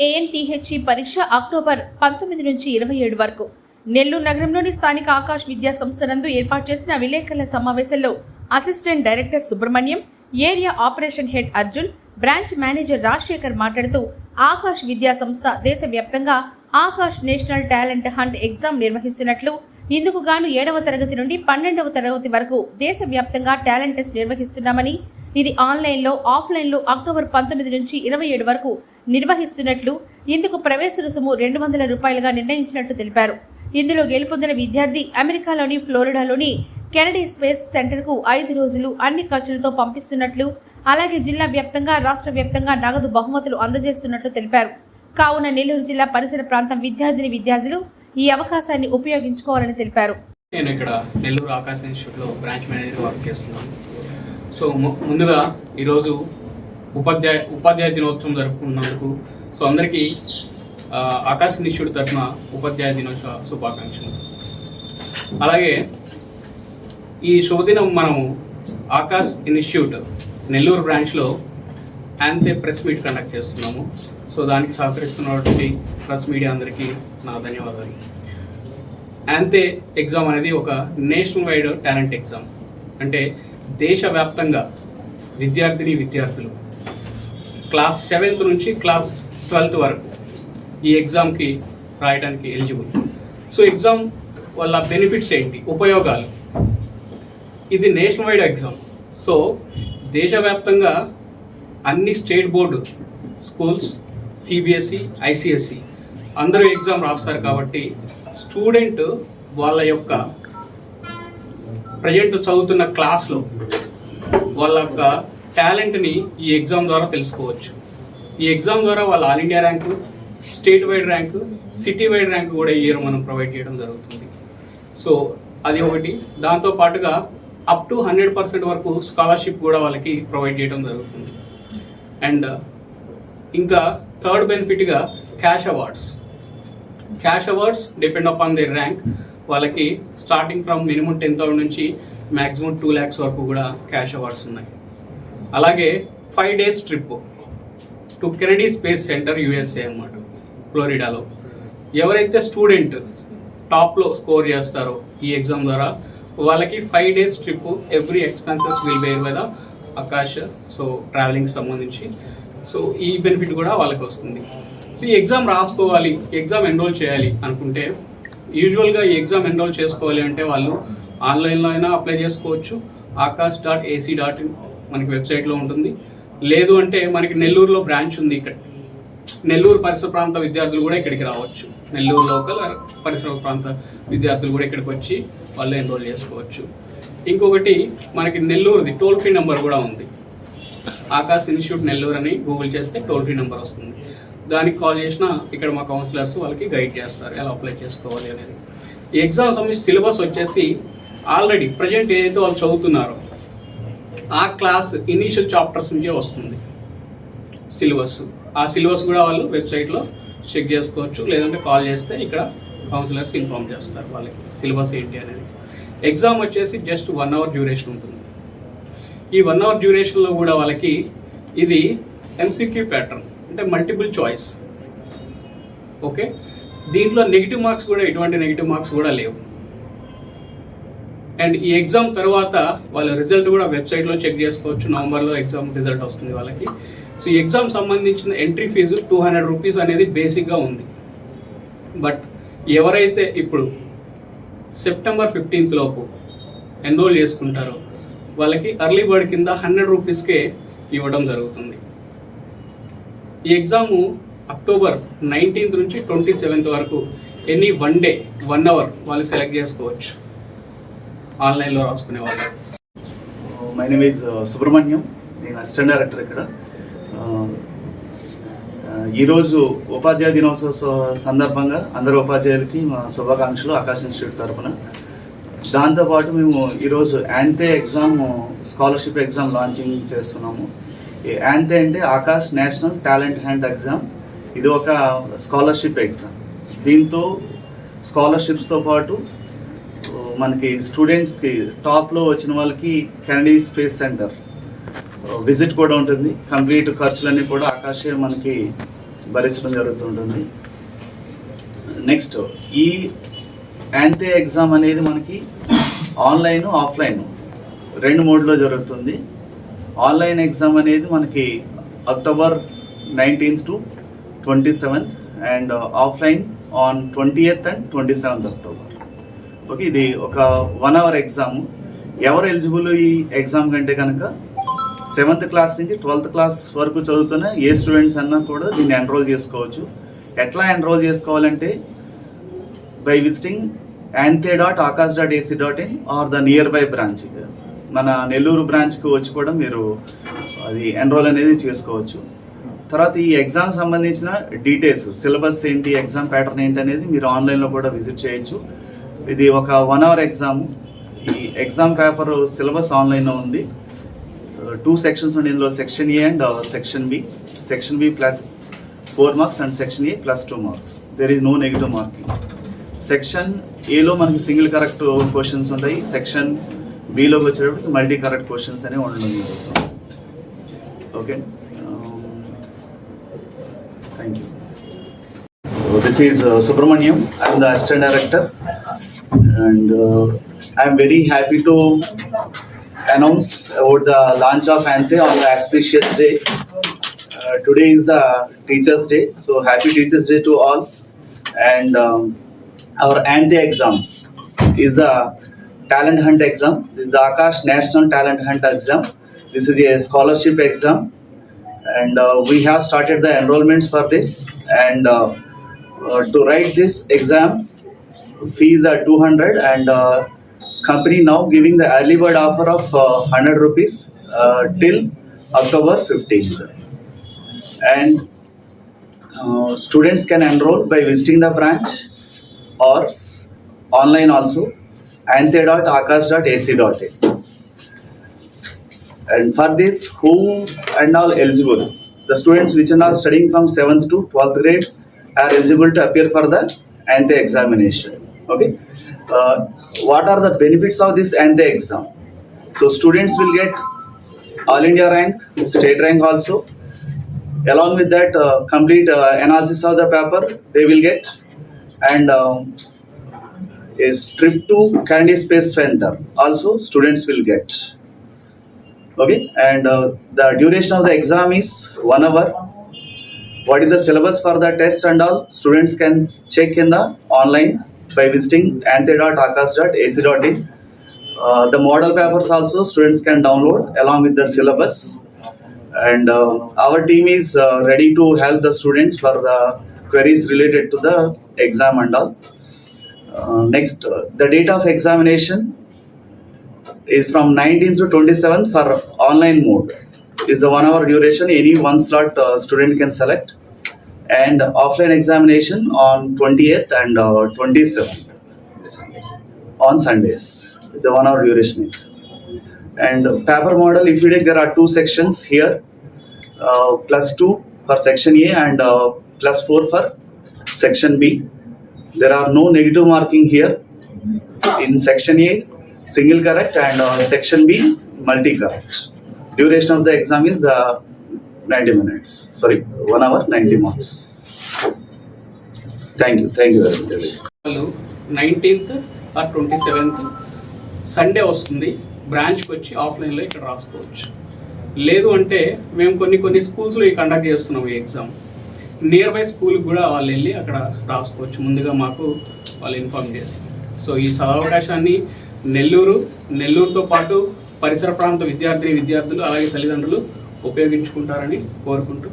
ఏఎన్టీహెచ్ఈ పరీక్ష అక్టోబర్ 19 నుంచి 27 వరకు నెల్లూరు నగరంలోని స్థానిక ఆకాష్ విద్యా సంస్థ నందు ఏర్పాటు చేసిన విలేకరుల సమావేశంలో assistant director Subrahmanyam, area operation head Arjun, branch manager Rajasekhar మాట్లాడుతూ ఆకాష్ విద్యా సంస్థ దేశవ్యాప్తంగా Akash national talent hunt exam నిర్వహిస్తున్నట్లు, ఇందుకు గాను 7వ తరగతి నుండి 12వ తరగతి వరకు దేశవ్యాప్తంగా టాలెంట్ టెస్ట్ నిర్వహిస్తున్నామని, ఇది ఆన్లైన్లో ఆఫ్లైన్లో అక్టోబర్ 19 నుంచి 27 వరకు నిర్వహిస్తున్నట్లు, ఇందుకు ప్రవేశ రుసుము 200 రూపాయలుగా నిర్ణయించినట్లు తెలిపారు. ఇందులో గెలుపొందిన విద్యార్థి అమెరికాలోని ఫ్లోరిడాలోని కెనడీ స్పేస్ సెంటర్కు 5 రోజులు అన్ని ఖర్చులతో పంపిస్తున్నట్లు, అలాగే జిల్లా వ్యాప్తంగా రాష్ట్ర వ్యాప్తంగా నగదు బహుమతులు అందజేస్తున్నట్లు తెలిపారు. కావున నెల్లూరు జిల్లా పరిసర ప్రాంతం విద్యార్థులు ఈ అవకాశాన్ని ఉపయోగించుకోవాలని తెలిపారు. నేను ఇక్కడ నెల్లూరు ఆకాశ్ ఇన్స్టిట్యూట్లో బ్రాంచ్ మేనేజర్ వర్క్ చేస్తున్నాను. సో ముందుగా ఈరోజు ఉపాధ్యాయ దినోత్సవం జరుపుకున్నందుకు అందరికీ ఆకాశ్ ఇన్స్టిట్యూట్ తరఫున ఉపాధ్యాయ దినోత్సవ శుభాకాంక్షలు. అలాగే ఈ శుభదినం మనము ఆకాశ్ ఇన్స్టిట్యూట్ నెల్లూరు బ్రాంచ్లో యాంతే ప్రెస్ మీట్ కండక్ట్ చేస్తున్నాము. సో దానికి సహకరిస్తున్నటువంటి ప్రెస్ మీడియా అందరికీ నా ధన్యవాదాలు. యాంతే ఎగ్జామ్ అనేది ఒక నేషనల్ వైడ్ టాలెంట్ ఎగ్జామ్. అంటే దేశవ్యాప్తంగా విద్యార్థులు క్లాస్ 7th నుంచి క్లాస్ 12th వరకు ఈ ఎగ్జామ్కి రాయడానికి ఎలిజిబుల్. సో ఎగ్జామ్ వల్ల బెనిఫిట్స్ ఏంటి, ఉపయోగాలు? ఇది నేషనల్ వైడ్ ఎగ్జామ్. సో దేశవ్యాప్తంగా అన్ని state board schools, CBSE, ICSE అందరూ ఎగ్జామ్ రాస్తారు. కాబట్టి స్టూడెంట్ వాళ్ళ యొక్క ప్రజెంట్ చదువుతున్న క్లాస్లో వాళ్ళ యొక్క టాలెంట్ని ఈ ఎగ్జామ్ ద్వారా తెలుసుకోవచ్చు. ఈ ఎగ్జామ్ ద్వారా వాళ్ళ all India rank, state wide rank, city wide rank కూడా ఈ ఇయర్ మనం ప్రొవైడ్ చేయడం జరుగుతుంది. సో అది ఒకటి. దాంతో పాటుగా అప్ టు 100% వరకు స్కాలర్షిప్ కూడా వాళ్ళకి ప్రొవైడ్ చేయడం జరుగుతుంది. అండ్ ఇంకా థర్డ్ బెనిఫిట్గా cash awards depend upon their rank. వాళ్ళకి స్టార్టింగ్ ఫ్రమ్ మినిమం 10,000 నుంచి మ్యాక్సిమం 2 lakhs వరకు కూడా క్యాష్ అవార్డ్స్ ఉన్నాయి. అలాగే 5 days trip to Kennedy space centre USA అన్నమాట, ఫ్లోరిడాలో. ఎవరైతే స్టూడెంట్ టాప్లో స్కోర్ చేస్తారో ఈ ఎగ్జామ్ ద్వారా వాళ్ళకి 5 days trip, every expenses will bear by the Aakash. So ట్రావెలింగ్కి సంబంధించి సో ఈ బెనిఫిట్ కూడా వాళ్ళకి వస్తుంది. సో ఈ ఎగ్జామ్ రాసుకోవాలి, ఎగ్జామ్ ఎన్రోల్ చేయాలి అనుకుంటే యూజువల్గా ఈ ఎగ్జామ్ ఎన్రోల్ చేసుకోవాలి అంటే వాళ్ళు ఆన్లైన్లో అయినా అప్లై చేసుకోవచ్చు. akash.ac.in మనకి వెబ్సైట్లో ఉంటుంది. లేదు అంటే మనకి నెల్లూరులో బ్రాంచ్ ఉంది. ఇక్కడ నెల్లూరు పరిసర ప్రాంత విద్యార్థులు కూడా ఇక్కడికి రావచ్చు. నెల్లూరు లోకల్ పరిసర ప్రాంత విద్యార్థులు కూడా ఇక్కడికి వచ్చి వాళ్ళు ఎన్రోల్ చేసుకోవచ్చు. ఇంకొకటి మనకి నెల్లూరుది టోల్ ఫ్రీ నెంబర్ కూడా ఉంది. ఆకాశ్ ఇన్స్టిట్యూట్ నెల్లూరు అని గూగుల్ చేస్తే టోల్ ఫ్రీ నెంబర్ వస్తుంది. దానికి కాల్ చేసినా ఇక్కడ మా కౌన్సిలర్స్ వాళ్ళకి గైడ్ చేస్తారు ఎలా అప్లై చేసుకోవాలి అనేది. ఈ ఎగ్జామ్ సంబంధించి సిలబస్ వచ్చేసి ఆల్రెడీ ప్రజెంట్ ఏదైతే వాళ్ళు చదువుతున్నారో ఆ క్లాస్ ఇనీషియల్ చాప్టర్స్ నుంచే వస్తుంది సిలబస్. ఆ సిలబస్ కూడా వాళ్ళు వెబ్సైట్లో చెక్ చేసుకోవచ్చు. లేదంటే కాల్ చేస్తే ఇక్కడ కౌన్సిలర్స్ ఇన్ఫార్మ్ చేస్తారు వాళ్ళకి సిలబస్ ఏంటి అనేది. ఎగ్జామ్ వచ్చేసి జస్ట్ 1 hour డ్యూరేషన్ ఉంటుంది. ఈ 1 hour డ్యూరేషన్లో కూడా వాళ్ళకి ఇది MCQ ప్యాటర్న్, అంటే మల్టిపుల్ చాయిస్. ఓకే, దీంట్లో నెగిటివ్ మార్క్స్ కూడా, ఎటువంటి నెగిటివ్ మార్క్స్ కూడా లేవు. అండ్ ఈ ఎగ్జామ్ తర్వాత వాళ్ళ రిజల్ట్ కూడా వెబ్సైట్లో చెక్ చేసుకోవచ్చు. నవంబర్లో ఎగ్జామ్ రిజల్ట్ వస్తుంది వాళ్ళకి. సో ఈ ఎగ్జామ్ సంబంధించిన ఎంట్రీ ఫీజు 200 రూపీస్ అనేది బేసిక్గా ఉంది. బట్ ఎవరైతే ఇప్పుడు సెప్టెంబర్ 15th లోపు ఎన్రోల్ చేసుకుంటారో వాళ్ళకి ఎర్లీ బర్డ్ కింద 100 రూపీస్కే ఇవ్వడం జరుగుతుంది. ఈ ఎగ్జాము అక్టోబర్ 19th నుంచి 27th వరకు ఎనీ 1 day 1 hour వాళ్ళు సెలెక్ట్ చేసుకోవచ్చు ఆన్లైన్లో రాసుకునే వాళ్ళు. మై నేమ్ ఈజ్ సుబ్రహ్మణ్యం, నేను అసిస్టెంట్ డైరెక్టర్ ఇక్కడ. ఈరోజు ఉపాధ్యాయ దినోత్సవ సందర్భంగా అందరు ఉపాధ్యాయులకి మా శుభాకాంక్షలు ఆకాశ్ ఇన్స్టిట్యూట్ తరఫున. దాంతోపాటు మేము ఈరోజు యాంతే ఎగ్జామ్, స్కాలర్షిప్ ఎగ్జామ్ లాంచింగ్ చేస్తున్నాము. యాంతే అంటే Akash national talent hunt exam. ఇది ఒక స్కాలర్షిప్ ఎగ్జామ్. దీంతో స్కాలర్షిప్స్తో పాటు మనకి స్టూడెంట్స్కి టాప్లో వచ్చిన వాళ్ళకి కెనడీ స్పేస్ సెంటర్ విజిట్ కూడా ఉంటుంది. కంప్లీట్ ఖర్చులన్నీ కూడా ఆకాశే మనకి భరించడం జరుగుతుంటుంది. నెక్స్ట్ ఈ యాంతే ఎగ్జామ్ అనేది మనకి ఆన్లైన్ ఆఫ్లైన్ 2 మోడ్లో జరుగుతుంది. ఆన్లైన్ ఎగ్జామ్ అనేది మనకి October 19th to 27th and offline on 20th and 27th October. Okay, ఇది ఒక 1 hour ఎగ్జామ్. ఎవరు ఎలిజిబుల్ ఈ ఎగ్జామ్ కంటే కనుక 7th క్లాస్ నుంచి 12th క్లాస్ వరకు చదువుతున్న ఏ స్టూడెంట్స్ అన్నా కూడా దీన్ని ఎన్రోల్ చేసుకోవచ్చు. ఎట్లా ఎన్రోల్ చేసుకోవాలంటే by visiting anthe.akash.ac.in or the near by branch. మన నెల్లూరు బ్రాంచ్కి వచ్చి కూడా మీరు అది ఎన్రోల్ అనేది చేసుకోవచ్చు. తర్వాత ఈ ఎగ్జామ్ సంబంధించిన డీటెయిల్స్, సిలబస్ ఏంటి, ఎగ్జామ్ ప్యాటర్న్ ఏంటి అనేది మీరు ఆన్లైన్లో కూడా విజిట్ చేయొచ్చు. ఇది ఒక 1 hour ఎగ్జామ్. ఈ ఎగ్జామ్ పేపర్ సిలబస్ ఆన్లైన్లో ఉంది. 2 sections ఉంది ఇందులో, section A and section B. Section B plus 4 marks and section A plus 2 marks. There is no negative marking. Section ఏలో మనకి సింగిల్ కరెక్ట్ క్వశ్చన్స్ ఉంటాయి. సెక్షన్ బిలోకి వచ్చేటప్పటికి మల్టీ కరెక్ట్ క్వశ్చన్స్ అనేవి ఉండడం జరుగుతుంది. Okay, thank you. This is Subramaniam. I am the assistant director, and I am very happy to announce about the launch of Anthe on the auspicious day. Today is the Teachers' Day, so happy Teachers' Day to all. And our Anthe exam is the talent hunt exam. This is the Akash National Talent Hunt exam. This is a scholarship exam, and we have started the enrollments for this. And to write this exam, fees are 200, and company now giving the early bird offer of 100 rupees till October 15th. And students can enroll by visiting the branch or online also, anthe.akash.ac.in. And for this, who and all eligible? The students which are studying from 7th to 12th grade are eligible to appear for the Anthe examination. Okay. What are the benefits of this Anthe exam? So students will get all India rank, state rank also. Along with that, complete analysis of the paper they will get, and a trip to Kennedy Space Center also students will get. Okay, and the duration of the exam is 1 hour. What is the syllabus for the test and all? Students can check in the online by visiting anthe.akash.ac.in. The model papers also students can download along with the syllabus. And our team is ready to help the students for the queries related to the exam and all. Next, the date of examination is from 19th to 27th for online mode. Is the 1 hour duration. Any one slot student can select. And offline examination on 20th and 27th on Sundays. The 1 hour duration is. And paper model, if you take, there are 2 sections here. +2 for section A and +4 for section B. There are no negative marking here. In section A, single correct, and section B, multi correct. Duration of the exam is 90 minutes. Sorry, 1 hour 90 marks. Thank you very much. 19th or 27th Sunday వస్తుంది. బ్రాంచ్కి వచ్చి ఆఫ్లైన్లో ఇక్కడ రాసుకోవచ్చు. లేదు అంటే మేము కొన్ని స్కూల్స్లో కండక్ట్ చేస్తున్నాం ఈ ఎగ్జామ్. నియర్ బై స్కూల్కి కూడా వాళ్ళు వెళ్ళి అక్కడ రాసుకోవచ్చు, ముందుగా మాకు వాళ్ళు ఇన్ఫార్మ్ చేసి. సో ఈ సదవకాశాన్ని నెల్లూరుతో పాటు పరిసర ప్రాంత విద్యార్థులు అలాగే తల్లిదండ్రులు ఉపయోగించుకుంటారని కోరుకుంటూ